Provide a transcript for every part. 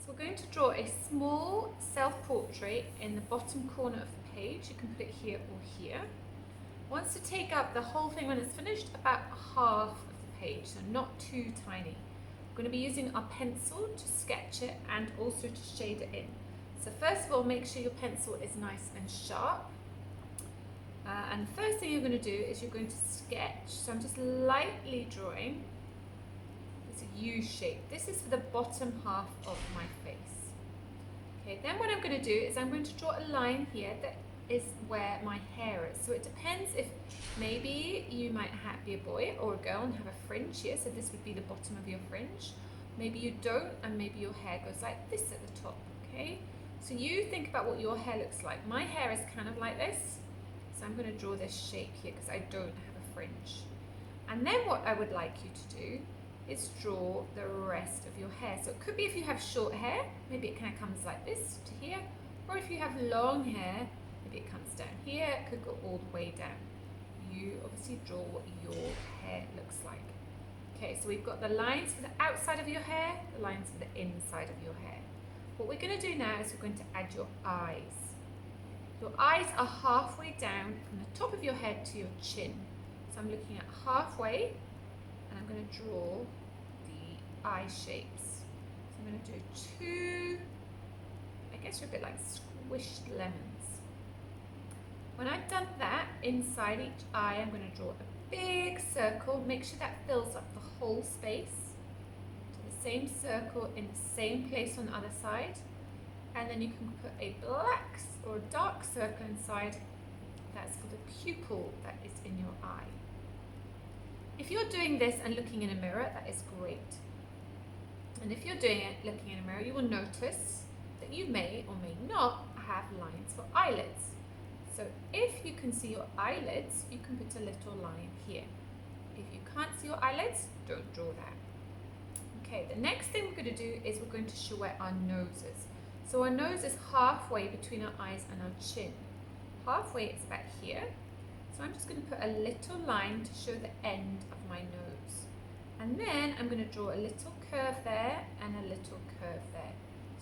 we're going to draw a small self-portrait in the bottom corner of the page. You can put it here or here. Wants to take up the whole thing when it's finished, about half of the page, so not too tiny. We're going to be using our pencil to sketch it and also to shade it in. So first of all, make sure your pencil is nice and sharp. And the first thing you're going to do is you're going to sketch. So I'm just lightly drawing this U shape. This is for the bottom half of my face. Okay, then what I'm going to do is I'm going to draw a line here that is where my hair is. So it depends if maybe you might be a boy or a girl and have a fringe here. So this would be the bottom of your fringe. Maybe you don't, and maybe your hair goes like this at the top. Okay, so you think about what your hair looks like. My hair is kind of like this. So I'm going to draw this shape here because I don't have a fringe. And then what I would like you to do is draw the rest of your hair. So it could be if you have short hair, maybe it kind of comes like this to here. Or if you have long hair, maybe it comes down here, it could go all the way down. You obviously draw what your hair looks like. Okay, so we've got the lines for the outside of your hair, the lines for the inside of your hair. What we're going to do now is we're going to add your eyes. Your eyes are halfway down from the top of your head to your chin. So I'm looking at halfway and I'm going to draw the eye shapes. So I'm going to do two, I guess you're a bit like squished lemons. When I've done that, inside each eye I'm going to draw a big circle. Make sure that fills up the whole space. Do the same circle in the same place on the other side. And then you can put a black or a dark circle inside. That's for the pupil that is in your eye. If you're doing this and looking in a mirror, that is great. And if you're doing it looking in a mirror, you will notice that you may or may not have lines for eyelids. So if you can see your eyelids, you can put a little line here. If you can't see your eyelids, don't draw that. Okay, the next thing we're going to do is we're going to show where our nose is. So our nose is halfway between our eyes and our chin. Halfway is about here. So I'm just going to put a little line to show the end of my nose. And then I'm going to draw a little curve there and a little curve there.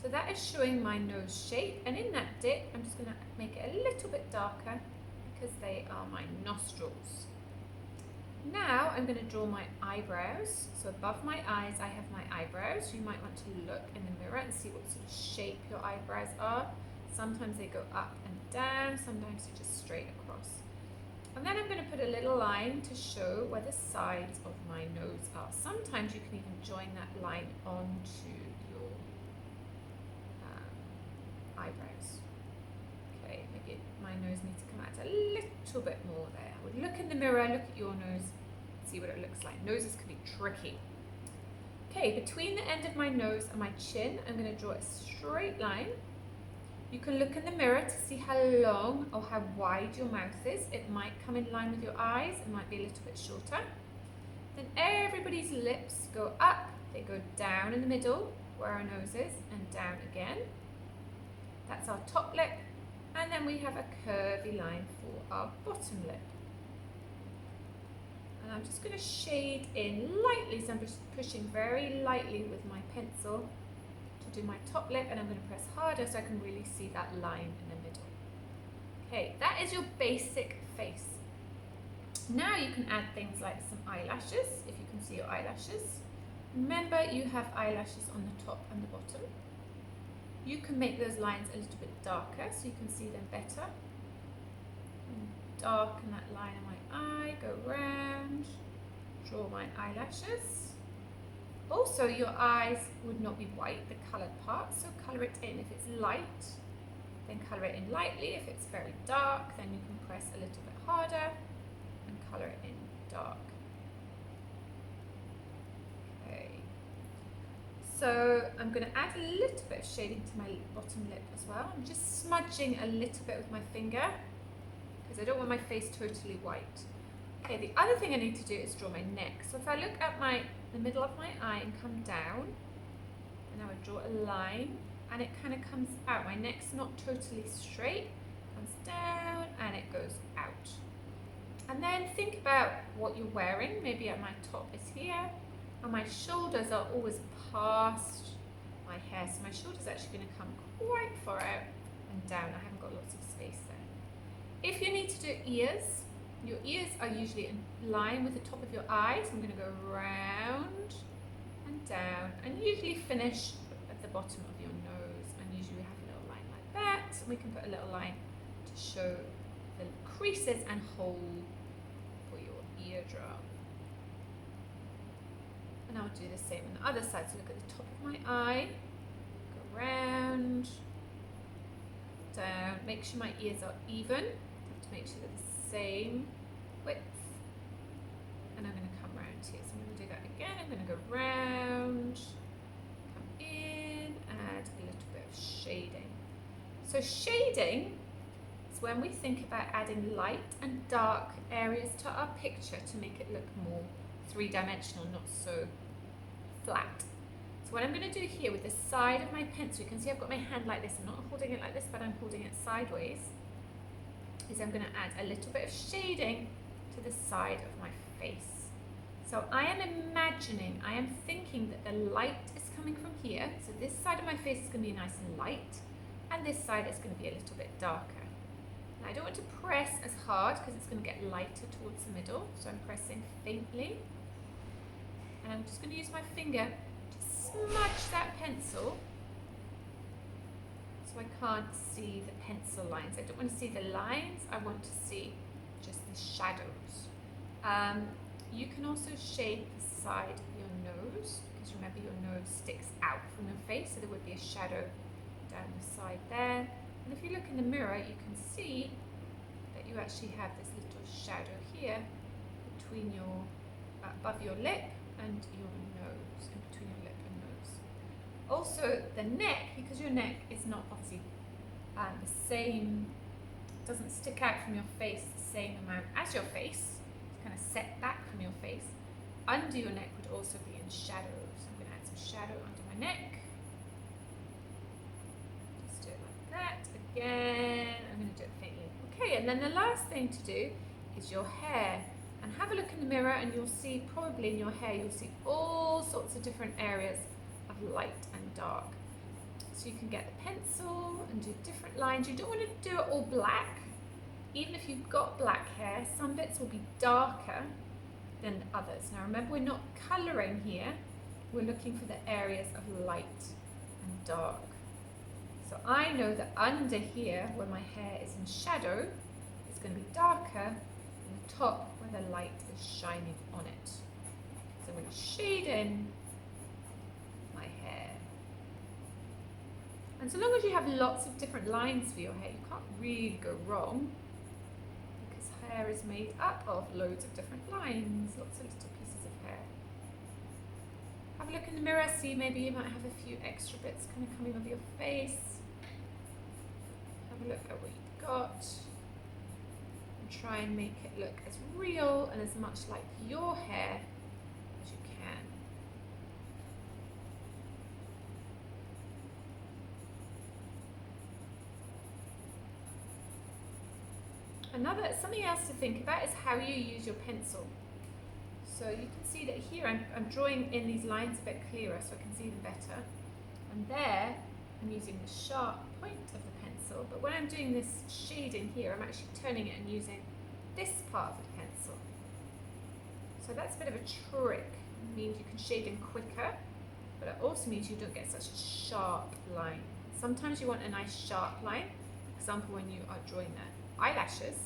So that is showing my nose shape. And in that dip, I'm just going to make it a little bit darker because they are my nostrils. Now I'm going to draw my eyebrows. So above my eyes I have my eyebrows. You might want to look in the mirror and see what sort of shape your eyebrows are. Sometimes they go up and down, sometimes they're just straight across. And then I'm going to put a little line to show where the sides of my nose are. Sometimes you can even join that line onto your eyebrows. Okay, maybe my nose needs to come out a little bit more there. I would look in the mirror, look at your nose, see what it looks like. Noses can be tricky. Okay, between the end of my nose and my chin, I'm going to draw a straight line. You can look in the mirror to see how long or how wide your mouth is. It might come in line with your eyes, it might be a little bit shorter. Then everybody's lips go up, they go down in the middle where our nose is, and down again. That's our top lip. And then we have a curvy line for our bottom lip. And I'm just going to shade in lightly, so I'm just pushing very lightly with my pencil to do my top lip, and I'm going to press harder so I can really see that line in the middle. Okay, that is your basic face. Now you can add things like some eyelashes, if you can see your eyelashes. Remember, you have eyelashes on the top and the bottom. You can make those lines a little bit darker so you can see them better. Darken that line in my eye, go round, draw my eyelashes. Also, your eyes would not be white, the coloured part, so colour it in. If it's light, then colour it in lightly. If it's very dark, then you can press a little bit harder and colour it in dark. Okay. So I'm going to add a little bit of shading to my bottom lip as well. I'm just smudging a little bit with my finger because I don't want my face totally white. Okay, the other thing I need to do is draw my neck. So if I look at the middle of my eye and come down, and I would draw a line, and it kind of comes out. My neck's not totally straight, comes down and it goes out. And then think about what you're wearing. Maybe my top is here, and my shoulders are always past my hair. So my shoulder's actually going to come quite far out and down. I haven't got lots of space there. If you need to do ears, your ears are usually in line with the top of your eye. So I'm going to go round and down and usually finish at the bottom of your nose. And usually we have a little line like that. And we can put a little line to show the creases and hole for your eardrum. And I'll do the same on the other side. So look at the top of my eye, go round, down, make sure my ears are even. I have to make sure they're the same width. And I'm going to come round here. So I'm going to do that again. I'm going to go round, come in, add a little bit of shading. So shading is when we think about adding light and dark areas to our picture to make it look more three-dimensional, not so flat. So what I'm going to do here with the side of my pencil, you can see I've got my hand like this. I'm not holding it like this, but I'm holding it sideways. Is I'm going to add a little bit of shading to the side of my face. So I am imagining, I am thinking that the light is coming from here. So this side of my face is going to be nice and light, and this side is going to be a little bit darker. Now I don't want to press as hard because it's going to get lighter towards the middle. So I'm pressing faintly. And I'm just going to use my finger to smudge that pencil so I can't see the pencil lines. I don't want to see the lines, I want to see just the shadows. You can also shape the side of your nose, because remember your nose sticks out from your face, so there would be a shadow down the side there. And if you look in the mirror, you can see that you actually have this little shadow here between your, above your lip and your nose, in between your lip and nose. Also the neck, because your neck is not obviously the same, doesn't stick out from your face the same amount as your face, it's kind of set back from your face. Under your neck would also be in shadow, so I'm going to add some shadow under my neck. Just do it like that. Again, I'm going to do it faintly. Okay, and then the last thing to do is your hair. And have a look in the mirror and you'll see, probably in your hair, you'll see all sorts of different areas of light and dark. So you can get the pencil and do different lines. You don't want to do it all black. Even if you've got black hair, some bits will be darker than others. Now remember, we're not colouring here. We're looking for the areas of light and dark. So I know that under here, where my hair is in shadow, it's going to be darker than the top where the light is shining on it. So I'm going to shade in my hair. And so long as you have lots of different lines for your hair, you can't really go wrong, because hair is made up of loads of different lines, lots of little pieces of hair. Have a look in the mirror, see maybe you might have a few extra bits kind of coming over your face. Have a look at what you've got. Try and make it look as real and as much like your hair as you can. Something else to think about is how you use your pencil. So you can see that here I'm drawing in these lines a bit clearer so I can see them better. And there I'm using the sharp point of the pencil, but when I'm doing this shading here, I'm actually turning it and using this part of the pencil. So that's a bit of a trick. It means you can shade in quicker, but it also means you don't get such a sharp line. Sometimes you want a nice sharp line, for example when you are drawing the eyelashes,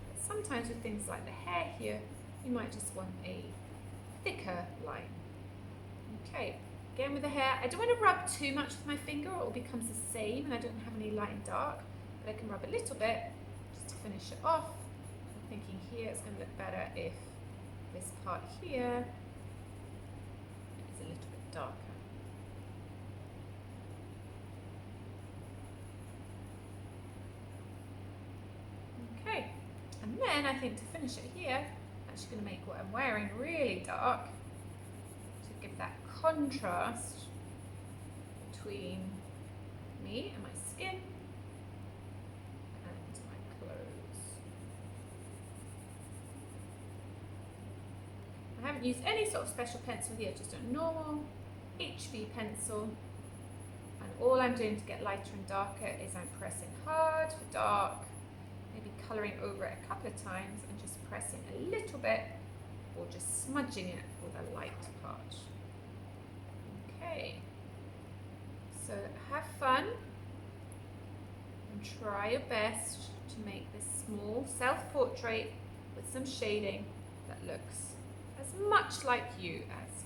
but sometimes with things like the hair here, you might just want a thicker line. Okay, again with the hair, I don't want to rub too much with my finger or it becomes the same and I don't have any light and dark, but I can rub a little bit just to finish it off. I'm thinking here it's going to look better if this part here is a little bit darker. Okay, and then I think to finish it here, I'm actually going to make what I'm wearing really dark to give that contrast between me and my skin and my clothes. I haven't used any sort of special pencil here, just a normal HB pencil. And all I'm doing to get lighter and darker is I'm pressing hard for dark, maybe colouring over it a couple of times and just pressing a little bit or just smudging it for the light part. Okay, so have fun and try your best to make this small self-portrait with some shading that looks as much like you as